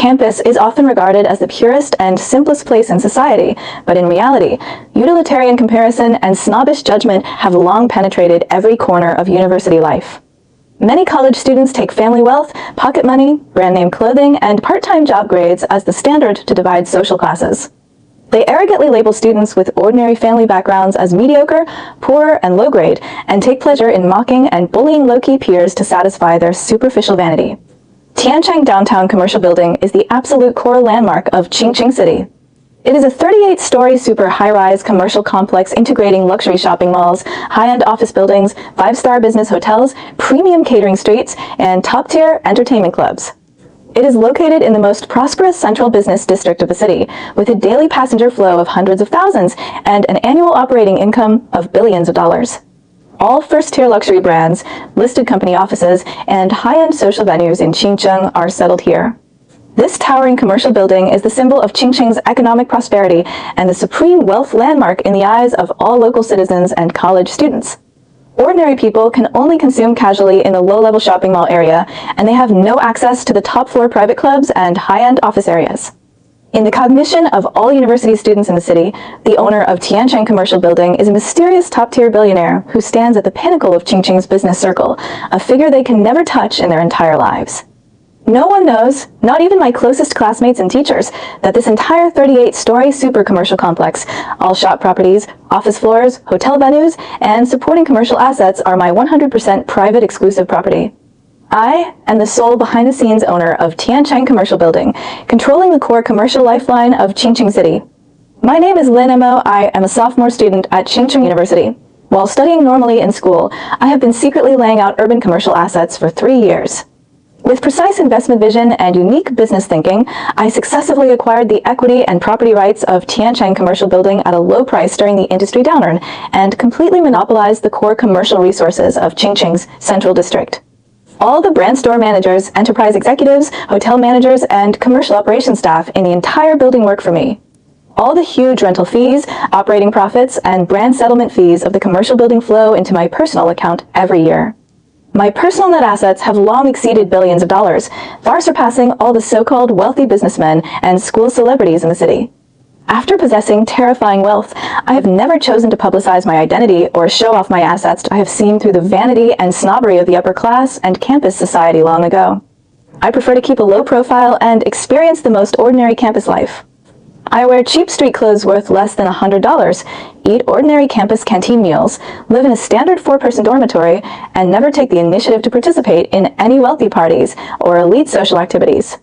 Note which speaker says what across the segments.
Speaker 1: campus is often regarded as the purest and simplest place in society, but in reality, utilitarian comparison and snobbish judgment have long penetrated every corner of university life. Many college students take family wealth, pocket money, brand name clothing, and part-time job grades as the standard to divide social classes. They arrogantly label students with ordinary family backgrounds as mediocre, poor, and low grade, and take pleasure in mocking and bullying low-key peers to satisfy their superficial vanity. Tiancheng Downtown Commercial Building is the absolute core landmark of Qingqing City. It is a 38-story super high-rise commercial complex integrating luxury shopping malls, high-end office buildings, five-star business hotels, premium catering streets, and top-tier entertainment clubs. It is located in the most prosperous central business district of the city, with a daily passenger flow of hundreds of thousands and an annual operating income of billions of dollars. All first-tier luxury brands, listed company offices, and high-end social venues in Qingcheng are settled here. This towering commercial building is the symbol of Qingqing's economic prosperity and the supreme wealth landmark in the eyes of all local citizens and college students. Ordinary people can only consume casually in the low-level shopping mall area, and they have no access to the top-floor private clubs and high-end office areas. In the cognition of all university students in the city, the owner of Tiancheng Commercial Building is a mysterious top-tier billionaire who stands at the pinnacle of Qingqing's business circle, a figure they can never touch in their entire lives. No one knows, not even my closest classmates and teachers, that this entire 38-story super commercial complex, all shop properties, office floors, hotel venues, and supporting commercial assets are my 100% private exclusive property. I am the sole behind-the-scenes owner of Tiancheng Commercial Building, controlling the core commercial lifeline of Qingqing City. My name is Lin Mo. I am a sophomore student at Qingqing University. While studying normally in school, I have been secretly laying out urban commercial assets for 3 years. With precise investment vision and unique business thinking, I successfully acquired the equity and property rights of Tiancheng Commercial Building at a low price during the industry downturn and completely monopolized the core commercial resources of Qingqing's central district. All the brand store managers, enterprise executives, hotel managers, and commercial operations staff in the entire building work for me. All the huge rental fees, operating profits, and brand settlement fees of the commercial building flow into my personal account every year. My personal net assets have long exceeded billions of dollars, far surpassing all the so-called wealthy businessmen and school celebrities in the city. After possessing terrifying wealth, I have never chosen to publicize my identity or show off my assets I have seen through the vanity and snobbery of the upper class and campus society long ago. I prefer to keep a low profile and experience the most ordinary campus life. I wear cheap street clothes worth less than $100, eat ordinary campus canteen meals, live in a standard 4-person dormitory, and never take the initiative to participate in any wealthy parties or elite social activities.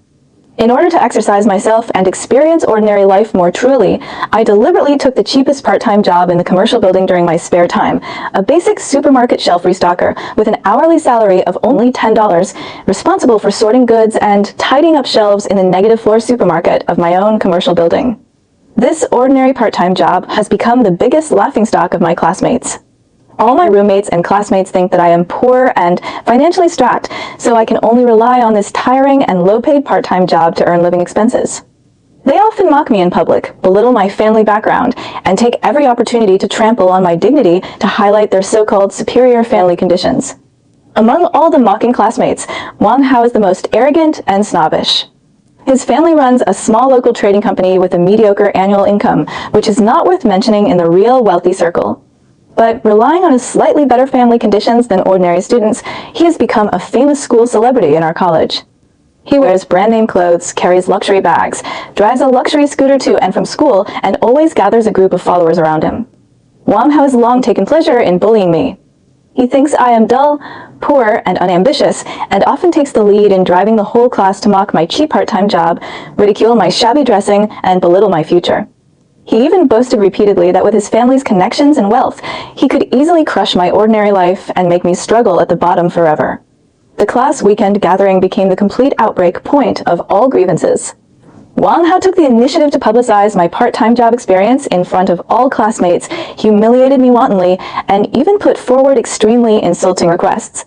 Speaker 1: In order to exercise myself and experience ordinary life more truly, I deliberately took the cheapest part-time job in the commercial building during my spare time, a basic supermarket shelf restocker with an hourly salary of only $10, responsible for sorting goods and tidying up shelves in the negative-floor supermarket of my own commercial building. This ordinary part-time job has become the biggest laughingstock of my classmates. All my roommates and classmates think that I am poor and financially strapped, so I can only rely on this tiring and low-paid part-time job to earn living expenses. They often mock me in public, belittle my family background, and take every opportunity to trample on my dignity to highlight their so-called superior family conditions. Among all the mocking classmates, Wang Hao is the most arrogant and snobbish. His family runs a small local trading company with a mediocre annual income, which is not worth mentioning in the real wealthy circle. But relying on his slightly better family conditions than ordinary students, he has become a famous school celebrity in our college. He wears brand-name clothes, carries luxury bags, drives a luxury scooter to and from school, and always gathers a group of followers around him. Wang Hao has long taken pleasure in bullying me. He thinks I am dull, poor, and unambitious, and often takes the lead in driving the whole class to mock my cheap part-time job, ridicule my shabby dressing, and belittle my future. He even boasted repeatedly that with his family's connections and wealth, he could easily crush my ordinary life and make me struggle at the bottom forever. The class weekend gathering became the complete outbreak point of all grievances. Wang Hao took the initiative to publicize my part-time job experience in front of all classmates, humiliated me wantonly, and even put forward extremely insulting requests.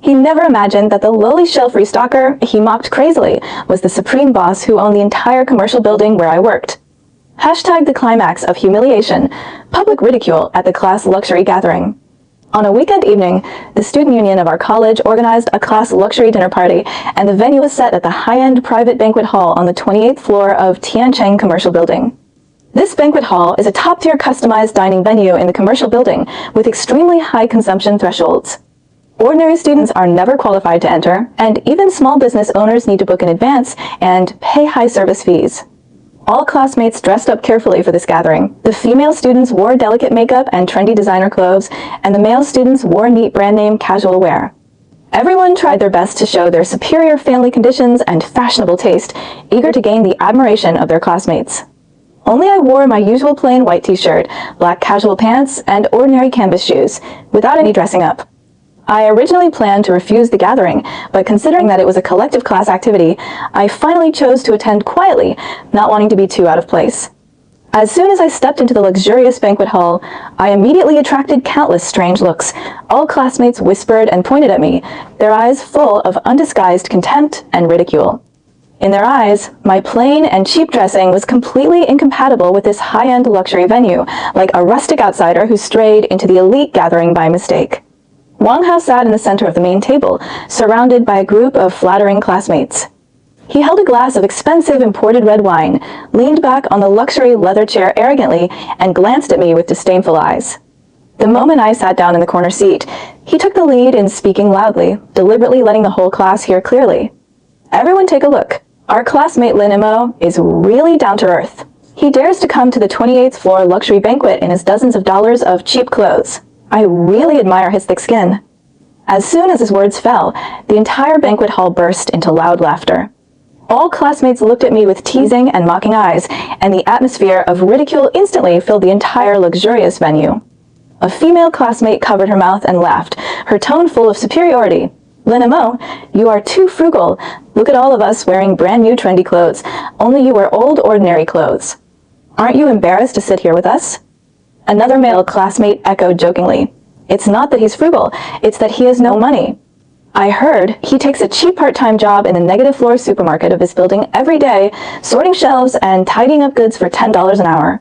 Speaker 1: He never imagined that the lowly shelf restocker he mocked crazily was the supreme boss who owned the entire commercial building where I worked. # the climax of humiliation, public ridicule at the class luxury gathering. On a weekend evening, the student union of our college organized a class luxury dinner party, and the venue was set at the high-end private banquet hall on the 28th floor of Tiancheng Commercial Building. This banquet hall is a top-tier customized dining venue in the commercial building with extremely high consumption thresholds. Ordinary students are never qualified to enter, and even small business owners need to book in advance and pay high service fees. All classmates dressed up carefully for this gathering. The female students wore delicate makeup and trendy designer clothes, and the male students wore neat brand name casual wear. Everyone tried their best to show their superior family conditions and fashionable taste, eager to gain the admiration of their classmates. Only I wore my usual plain white t-shirt, black casual pants, and ordinary canvas shoes, without any dressing up. I originally planned to refuse the gathering, but considering that it was a collective class activity, I finally chose to attend quietly, not wanting to be too out of place. As soon as I stepped into the luxurious banquet hall, I immediately attracted countless strange looks. All classmates whispered and pointed at me, their eyes full of undisguised contempt and ridicule. In their eyes, my plain and cheap dressing was completely incompatible with this high-end luxury venue, like a rustic outsider who strayed into the elite gathering by mistake. Wang Hao sat in the center of the main table, surrounded by a group of flattering classmates. He held a glass of expensive imported red wine, leaned back on the luxury leather chair arrogantly, and glanced at me with disdainful eyes. The moment I sat down in the corner seat, he took the lead in speaking loudly, deliberately letting the whole class hear clearly. Everyone take a look. Our classmate Lin Imo is really down to earth. He dares to come to the 28th floor luxury banquet in his dozens of dollars of cheap clothes. I really admire his thick skin. As soon as his words fell, the entire banquet hall burst into loud laughter. All classmates looked at me with teasing and mocking eyes, and the atmosphere of ridicule instantly filled the entire luxurious venue. A female classmate covered her mouth and laughed, her tone full of superiority. Lin Imo, you are too frugal. Look at all of us wearing brand new trendy clothes. Only you wear old, ordinary clothes. Aren't you embarrassed to sit here with us? Another male classmate echoed jokingly. It's not that he's frugal, it's that he has no money. I heard he takes a cheap part-time job in the negative floor supermarket of this building every day, sorting shelves and tidying up goods for $10 an hour.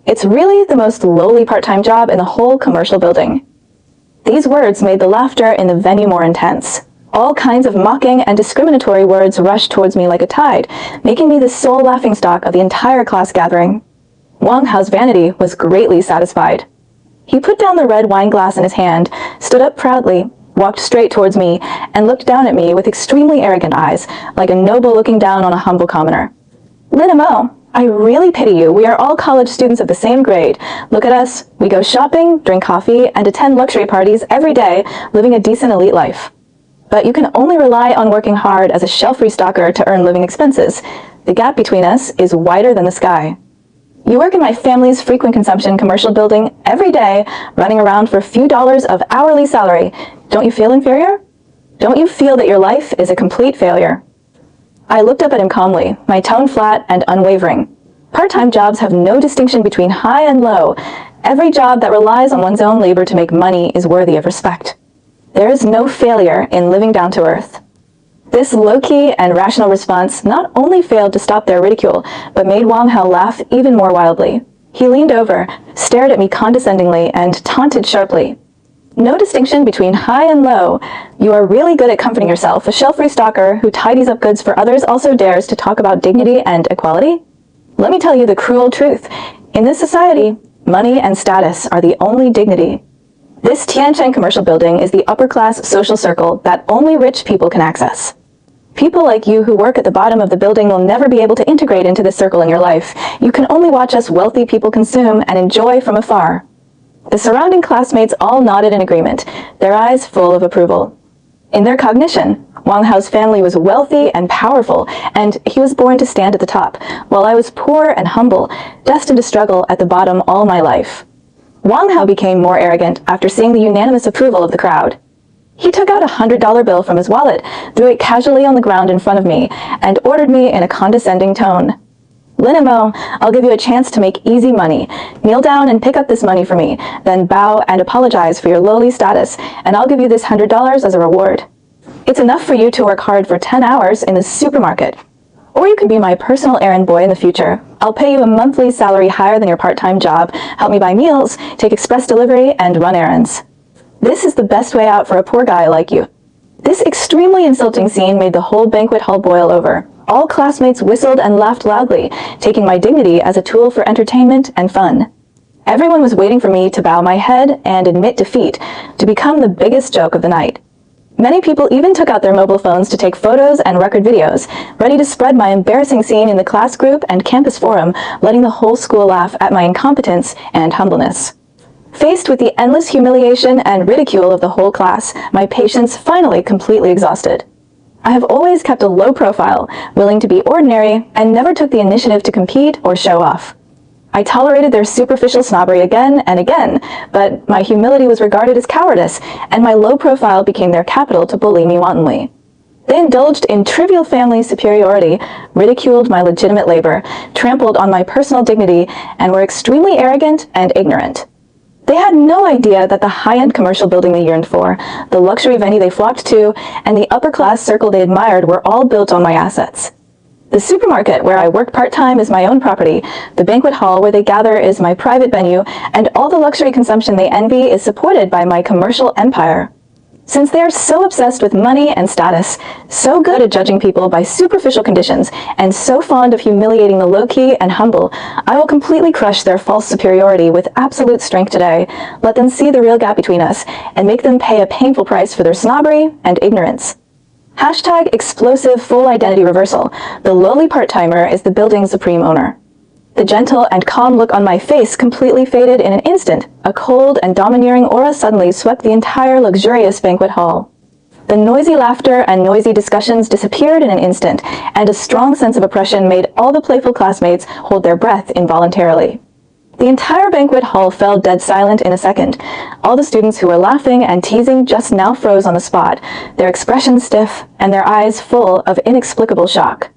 Speaker 1: It's really the most lowly part-time job in the whole commercial building. These words made the laughter in the venue more intense. All kinds of mocking and discriminatory words rushed towards me like a tide, making me the sole laughingstock of the entire class gathering. Wang Hao's vanity was greatly satisfied. He put down the red wine glass in his hand, stood up proudly, walked straight towards me, and looked down at me with extremely arrogant eyes, like a noble looking down on a humble commoner. Lin Imo, I really pity you. We are all college students of the same grade. Look at us. We go shopping, drink coffee, and attend luxury parties every day, living a decent elite life. But you can only rely on working hard as a shelf restocker to earn living expenses. The gap between us is wider than the sky. You work in my family's frequent consumption commercial building every day, running around for a few dollars of hourly salary. Don't you feel inferior? Don't you feel that your life is a complete failure? I looked up at him calmly, my tone flat and unwavering. Part-time jobs have no distinction between high and low. Every job that relies on one's own labor to make money is worthy of respect. There is no failure in living down to earth. This low-key and rational response not only failed to stop their ridicule, but made Wang Hao laugh even more wildly. He leaned over, stared at me condescendingly, and taunted sharply. No distinction between high and low. You are really good at comforting yourself. A shelf restocker who tidies up goods for others also dares to talk about dignity and equality? Let me tell you the cruel truth. In this society, money and status are the only dignity. This Tiancheng commercial building is the upper-class social circle that only rich people can access. People like you who work at the bottom of the building will never be able to integrate into this circle in your life. You can only watch us wealthy people consume and enjoy from afar. The surrounding classmates all nodded in agreement, their eyes full of approval. In their cognition, Wang Hao's family was wealthy and powerful, and he was born to stand at the top, while I was poor and humble, destined to struggle at the bottom all my life. Wang Hao became more arrogant after seeing the unanimous approval of the crowd. He took out a $100 bill from his wallet, threw it casually on the ground in front of me, and ordered me in a condescending tone. Lin Imo, I'll give you a chance to make easy money. Kneel down and pick up this money for me, then bow and apologize for your lowly status, and I'll give you this $100 as a reward. It's enough for you to work hard for 10 hours in the supermarket. Or you could be my personal errand boy in the future. I'll pay you a monthly salary higher than your part-time job, help me buy meals, take express delivery, and run errands. This is the best way out for a poor guy like you." This extremely insulting scene made the whole banquet hall boil over. All classmates whistled and laughed loudly, taking my dignity as a tool for entertainment and fun. Everyone was waiting for me to bow my head and admit defeat, to become the biggest joke of the night. Many people even took out their mobile phones to take photos and record videos, ready to spread my embarrassing scene in the class group and campus forum, letting the whole school laugh at my incompetence and humbleness. Faced with the endless humiliation and ridicule of the whole class, my patience finally completely exhausted. I have always kept a low profile, willing to be ordinary, and never took the initiative to compete or show off. I tolerated their superficial snobbery again and again, but my humility was regarded as cowardice, and my low profile became their capital to bully me wantonly. They indulged in trivial family superiority, ridiculed my legitimate labor, trampled on my personal dignity, and were extremely arrogant and ignorant. They had no idea that the high-end commercial building they yearned for, the luxury venue they flocked to, and the upper-class circle they admired were all built on my assets. The supermarket where I work part-time is my own property, the banquet hall where they gather is my private venue, and all the luxury consumption they envy is supported by my commercial empire. Since they are so obsessed with money and status, so good at judging people by superficial conditions, and so fond of humiliating the low-key and humble, I will completely crush their false superiority with absolute strength today, let them see the real gap between us, and make them pay a painful price for their snobbery and ignorance. Hashtag explosive full identity reversal. The lowly part-timer is the building's supreme owner. The gentle and calm look on my face completely faded in an instant. A cold and domineering aura suddenly swept the entire luxurious banquet hall. The noisy laughter and noisy discussions disappeared in an instant, and a strong sense of oppression made all the playful classmates hold their breath involuntarily. The entire banquet hall fell dead silent in a second. All the students who were laughing and teasing just now froze on the spot, their expressions stiff and their eyes full of inexplicable shock.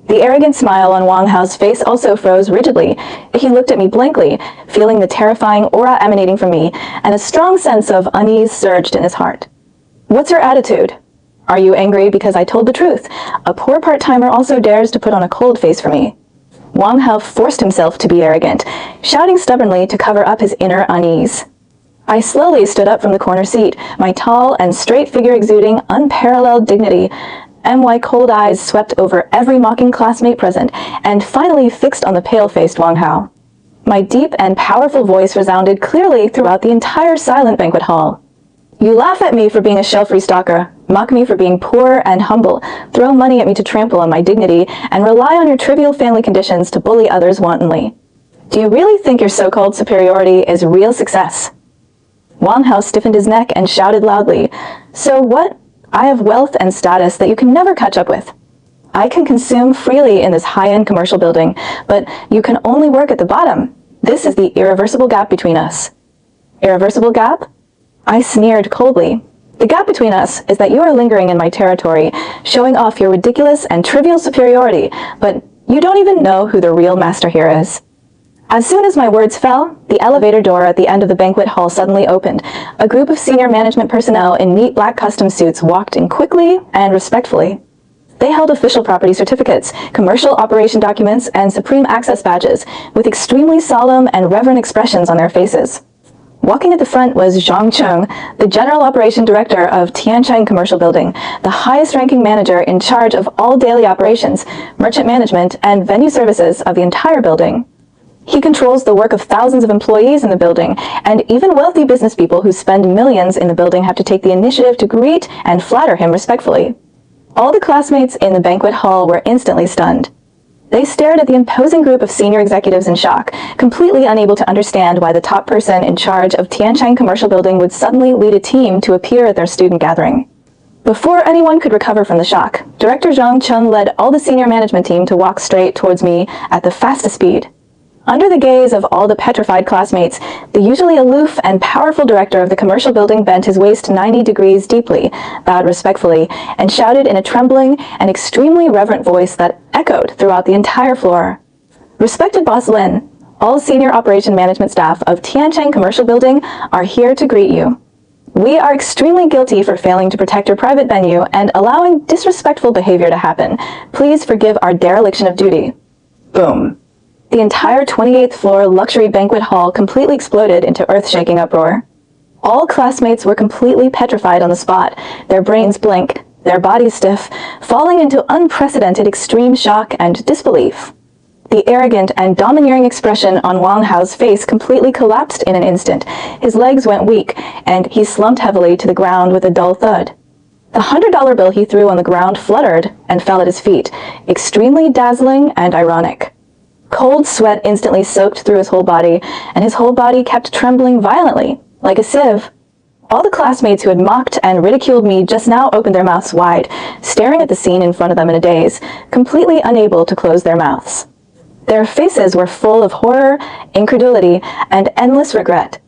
Speaker 1: The arrogant smile on Wang Hao's face also froze rigidly. He looked at me blankly, feeling the terrifying aura emanating from me, and a strong sense of unease surged in his heart. "What's your attitude? Are you angry because I told the truth? A poor part-timer also dares to put on a cold face for me." Wang Hao forced himself to be arrogant, shouting stubbornly to cover up his inner unease. I slowly stood up from the corner seat, my tall and straight figure exuding unparalleled dignity. My cold eyes swept over every mocking classmate present, and finally fixed on the pale-faced Wang Hao. My deep and powerful voice resounded clearly throughout the entire silent banquet hall. "You laugh at me for being a shell-free stalker, mock me for being poor and humble, throw money at me to trample on my dignity, and rely on your trivial family conditions to bully others wantonly. Do you really think your so-called superiority is real success?" Wang Hao stiffened his neck and shouted loudly, "So what? I have wealth and status that you can never catch up with. I can consume freely in this high-end commercial building, but you can only work at the bottom. This is the irreversible gap between us." "Irreversible gap?" I sneered coldly. "The gap between us is that you are lingering in my territory, showing off your ridiculous and trivial superiority, but you don't even know who the real master here is." As soon as my words fell, the elevator door at the end of the banquet hall suddenly opened. A group of senior management personnel in neat black custom suits walked in quickly and respectfully. They held official property certificates, commercial operation documents, and supreme access badges, with extremely solemn and reverent expressions on their faces. Walking at the front was Zhang Cheng, the General Operation Director of Tiancheng Commercial Building, the highest-ranking manager in charge of all daily operations, merchant management, and venue services of the entire building. He controls the work of thousands of employees in the building, and even wealthy business people who spend millions in the building have to take the initiative to greet and flatter him respectfully. All the classmates in the banquet hall were instantly stunned. They stared at the imposing group of senior executives in shock, completely unable to understand why the top person in charge of Tiancheng Commercial Building would suddenly lead a team to appear at their student gathering. Before anyone could recover from the shock, Director Zhang Cheng led all the senior management team to walk straight towards me at the fastest speed. Under the gaze of all the petrified classmates, the usually aloof and powerful director of the commercial building bent his waist 90 degrees deeply, bowed respectfully, and shouted in a trembling and extremely reverent voice that echoed throughout the entire floor. "Respected Boss Lin, all senior operation management staff of Tiancheng Commercial Building are here to greet you. We are extremely guilty for failing to protect your private venue and allowing disrespectful behavior to happen. Please forgive our dereliction of duty." Boom. The entire 28th floor luxury banquet hall completely exploded into earth-shaking uproar. All classmates were completely petrified on the spot, their brains blank, their bodies stiff, falling into unprecedented extreme shock and disbelief. The arrogant and domineering expression on Wang Hao's face completely collapsed in an instant. His legs went weak, and he slumped heavily to the ground with a dull thud. The $100 bill he threw on the ground fluttered and fell at his feet, extremely dazzling and ironic. Cold sweat instantly soaked through his whole body, and his whole body kept trembling violently, like a sieve. All the classmates who had mocked and ridiculed me just now opened their mouths wide, staring at the scene in front of them in a daze, completely unable to close their mouths. Their faces were full of horror, incredulity, and endless regret.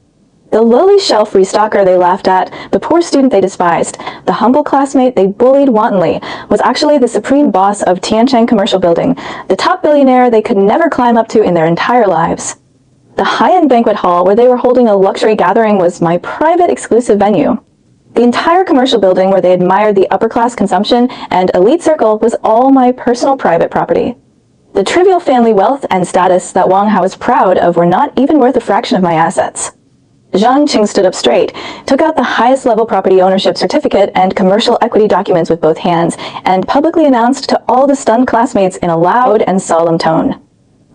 Speaker 1: The lowly shelf restocker they laughed at, the poor student they despised, the humble classmate they bullied wantonly, was actually the supreme boss of Tiancheng Commercial Building, the top billionaire they could never climb up to in their entire lives. The high-end banquet hall where they were holding a luxury gathering was my private exclusive venue. The entire commercial building where they admired the upper-class consumption and elite circle was all my personal private property. The trivial family wealth and status that Wang Hao was proud of were not even worth a fraction of my assets. Zhang Qing stood up straight, took out the highest level property ownership certificate and commercial equity documents with both hands, and publicly announced to all the stunned classmates in a loud and solemn tone.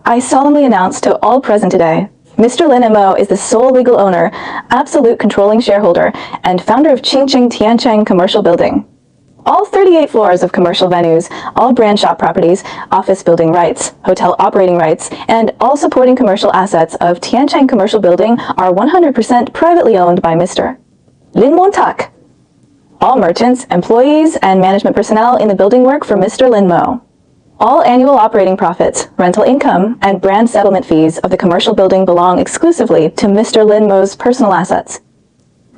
Speaker 1: I solemnly announce to all present today, Mr. Lin Mo is the sole legal owner, absolute controlling shareholder, and founder of Qingqing Tiancheng Commercial Building. All 38 floors of commercial venues, all brand shop properties, office building rights, hotel operating rights, and all supporting commercial assets of Tiancheng Commercial Building are 100% privately owned by Mr. Lin Montak. All merchants, employees, and management personnel in the building work for Mr. Lin Mo. All annual operating profits, rental income, and brand settlement fees of the commercial building belong exclusively to Mr. Lin Mo's personal assets.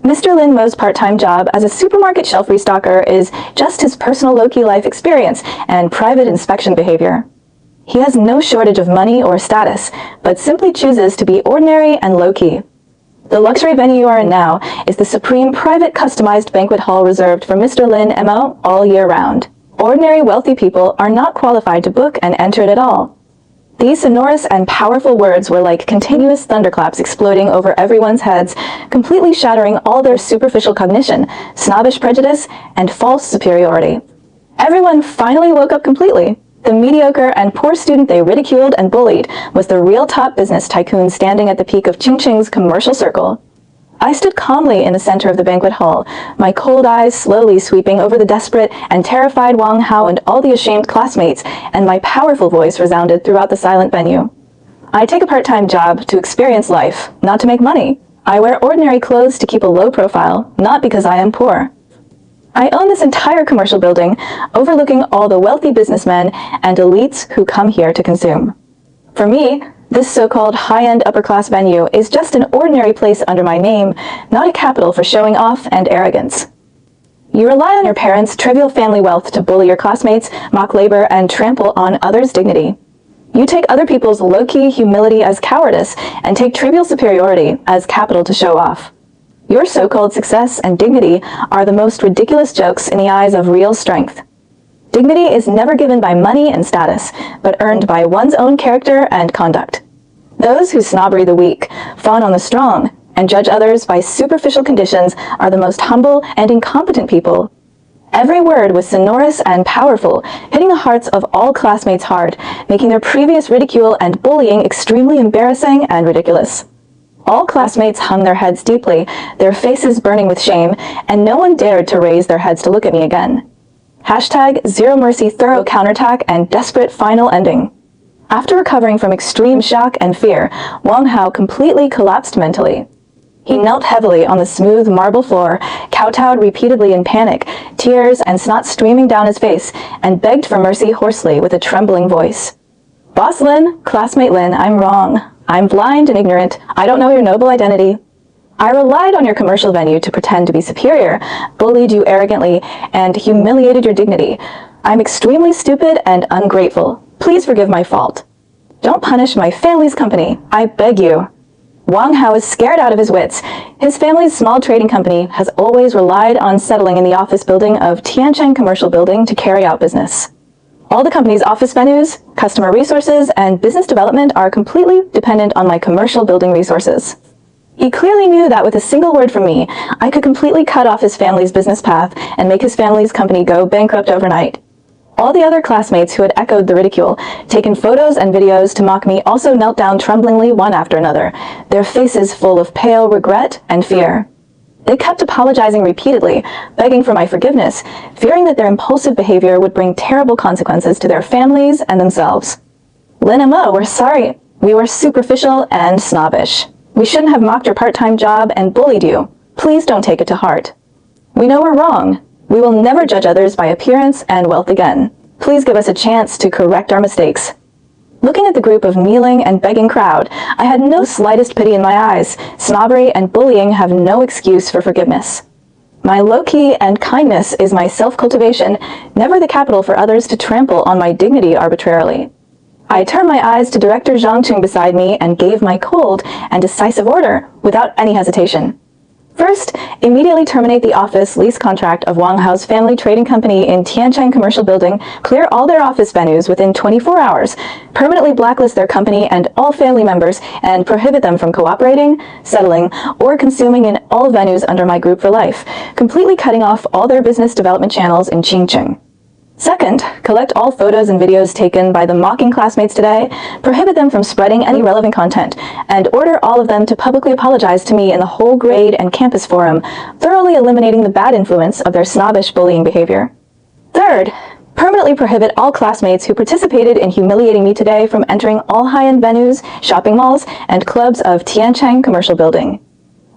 Speaker 1: Mr. Lin Mo's part-time job as a supermarket shelf restocker is just his personal low-key life experience and private inspection behavior. He has no shortage of money or status, but simply chooses to be ordinary and low-key. The luxury venue you are in now is the supreme private customized banquet hall reserved for Mr. Lin Mo all year round. Ordinary wealthy people are not qualified to book and enter it at all. These sonorous and powerful words were like continuous thunderclaps exploding over everyone's heads, completely shattering all their superficial cognition, snobbish prejudice, and false superiority. Everyone finally woke up completely. The mediocre and poor student they ridiculed and bullied was the real top business tycoon standing at the peak of Qingqing's commercial circle. I stood calmly in the center of the banquet hall, my cold eyes slowly sweeping over the desperate and terrified Wang Hao and all the ashamed classmates, and my powerful voice resounded throughout the silent venue. I take a part-time job to experience life, not to make money. I wear ordinary clothes to keep a low profile, not because I am poor. I own this entire commercial building, overlooking all the wealthy businessmen and elites who come here to consume. For me, this so-called high-end upper-class venue is just an ordinary place under my name, not a capital for showing off and arrogance. You rely on your parents' trivial family wealth to bully your classmates, mock labor, and trample on others' dignity. You take other people's low-key humility as cowardice and take trivial superiority as capital to show off. Your so-called success and dignity are the most ridiculous jokes in the eyes of real strength. Dignity is never given by money and status, but earned by one's own character and conduct. Those who snobbery the weak, fawn on the strong, and judge others by superficial conditions are the most humble and incompetent people. Every word was sonorous and powerful, hitting the hearts of all classmates hard, making their previous ridicule and bullying extremely embarrassing and ridiculous. All classmates hung their heads deeply, their faces burning with shame, and no one dared to raise their heads to look at me again. #Zero Mercy thorough counterattack and desperate final ending. After recovering from extreme shock and fear, Wang Hao completely collapsed mentally. He knelt heavily on the smooth marble floor, kowtowed repeatedly in panic, tears and snot streaming down his face, and begged for mercy hoarsely with a trembling voice. "Boss Lin, classmate Lin, I'm wrong. I'm blind and ignorant. I don't know your noble identity. I relied on your commercial venue to pretend to be superior, bullied you arrogantly, and humiliated your dignity. I'm extremely stupid and ungrateful. Please forgive my fault. Don't punish my family's company. I beg you." Wang Hao is scared out of his wits. His family's small trading company has always relied on settling in the office building of Tiancheng Commercial Building to carry out business. All the company's office venues, customer resources, and business development are completely dependent on my commercial building resources. He clearly knew that with a single word from me, I could completely cut off his family's business path and make his family's company go bankrupt overnight. All the other classmates who had echoed the ridicule, taken photos and videos to mock me, also knelt down tremblingly one after another, their faces full of pale regret and fear. They kept apologizing repeatedly, begging for my forgiveness, fearing that their impulsive behavior would bring terrible consequences to their families and themselves. Lynn and Mo, we're sorry. We were superficial and snobbish. We shouldn't have mocked your part-time job and bullied you. Please don't take it to heart. We know we're wrong. We will never judge others by appearance and wealth again. Please give us a chance to correct our mistakes. Looking at the group of kneeling and begging crowd, I had no slightest pity in my eyes. Snobbery and bullying have no excuse for forgiveness. My low-key and kindness is my self-cultivation, never the capital for others to trample on my dignity arbitrarily. I turned my eyes to Director Zhang Chung beside me and gave my cold and decisive order without any hesitation. First, immediately terminate the office lease contract of Wang Hao's family trading company in Tiancheng Commercial Building, clear all their office venues within 24 hours, permanently blacklist their company and all family members, and prohibit them from cooperating, settling, or consuming in all venues under my group for life, completely cutting off all their business development channels in Qingcheng. Second, collect all photos and videos taken by the mocking classmates today, prohibit them from spreading any relevant content, and order all of them to publicly apologize to me in the whole grade and campus forum, thoroughly eliminating the bad influence of their snobbish bullying behavior. Third, permanently prohibit all classmates who participated in humiliating me today from entering all high-end venues, shopping malls, and clubs of Tiancheng Commercial Building.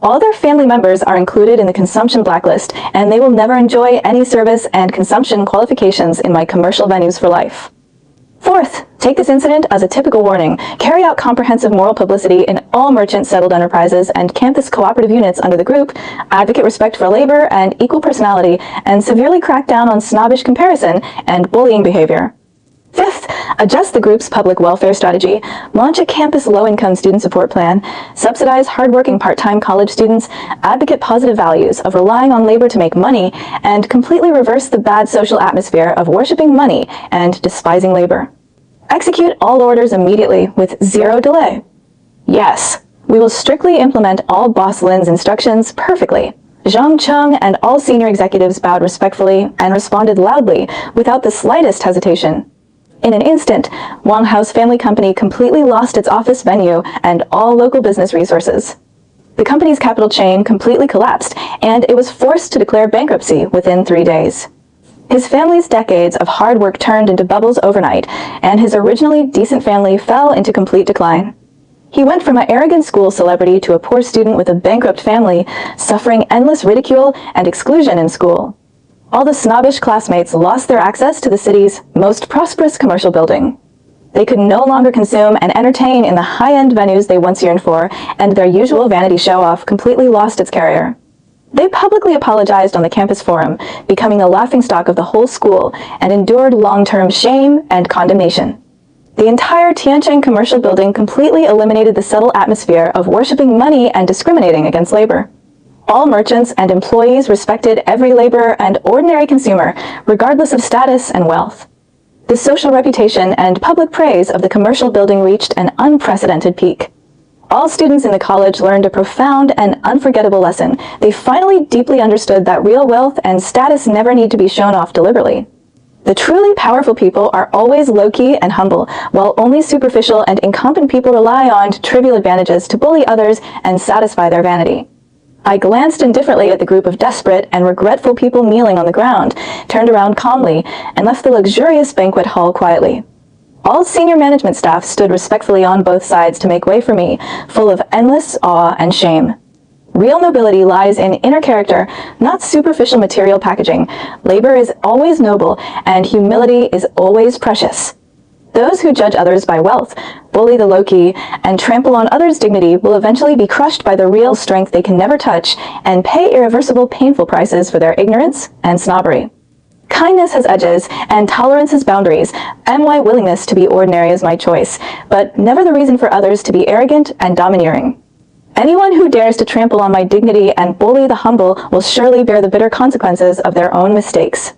Speaker 1: All their family members are included in the consumption blacklist, and they will never enjoy any service and consumption qualifications in my commercial venues for life. Fourth, take this incident as a typical warning. Carry out comprehensive moral publicity in all merchant-settled enterprises and campus cooperative units under the group, advocate respect for labor and equal personality, and severely crack down on snobbish comparison and bullying behavior. Fifth, adjust the group's public welfare strategy, launch a campus low-income student support plan, subsidize hardworking part-time college students, advocate positive values of relying on labor to make money, and completely reverse the bad social atmosphere of worshiping money and despising labor. Execute all orders immediately with zero delay. Yes, we will strictly implement all Boss Lin's instructions perfectly. Zhang Chung and all senior executives bowed respectfully and responded loudly without the slightest hesitation. In an instant, Wang Hao's family company completely lost its office venue and all local business resources. The company's capital chain completely collapsed, and it was forced to declare bankruptcy within 3 days. His family's decades of hard work turned into bubbles overnight, and his originally decent family fell into complete decline. He went from an arrogant school celebrity to a poor student with a bankrupt family, suffering endless ridicule and exclusion in school. All the snobbish classmates lost their access to the city's most prosperous commercial building. They could no longer consume and entertain in the high-end venues they once yearned for, and their usual vanity show-off completely lost its carrier. They publicly apologized on the campus forum, becoming the laughingstock of the whole school, and endured long-term shame and condemnation. The entire Tiancheng Commercial Building completely eliminated the subtle atmosphere of worshiping money and discriminating against labor. All merchants and employees respected every laborer and ordinary consumer, regardless of status and wealth. The social reputation and public praise of the commercial building reached an unprecedented peak. All students in the college learned a profound and unforgettable lesson. They finally deeply understood that real wealth and status never need to be shown off deliberately. The truly powerful people are always low-key and humble, while only superficial and incompetent people rely on trivial advantages to bully others and satisfy their vanity. I glanced indifferently at the group of desperate and regretful people kneeling on the ground, turned around calmly, and left the luxurious banquet hall quietly. All senior management staff stood respectfully on both sides to make way for me, full of endless awe and shame. Real nobility lies in inner character, not superficial material packaging. Labor is always noble, and humility is always precious. Those who judge others by wealth, bully the low-key, and trample on others' dignity will eventually be crushed by the real strength they can never touch and pay irreversible, painful prices for their ignorance and snobbery. Kindness has edges, and tolerance has boundaries, and my willingness to be ordinary is my choice, but never the reason for others to be arrogant and domineering. Anyone who dares to trample on my dignity and bully the humble will surely bear the bitter consequences of their own mistakes.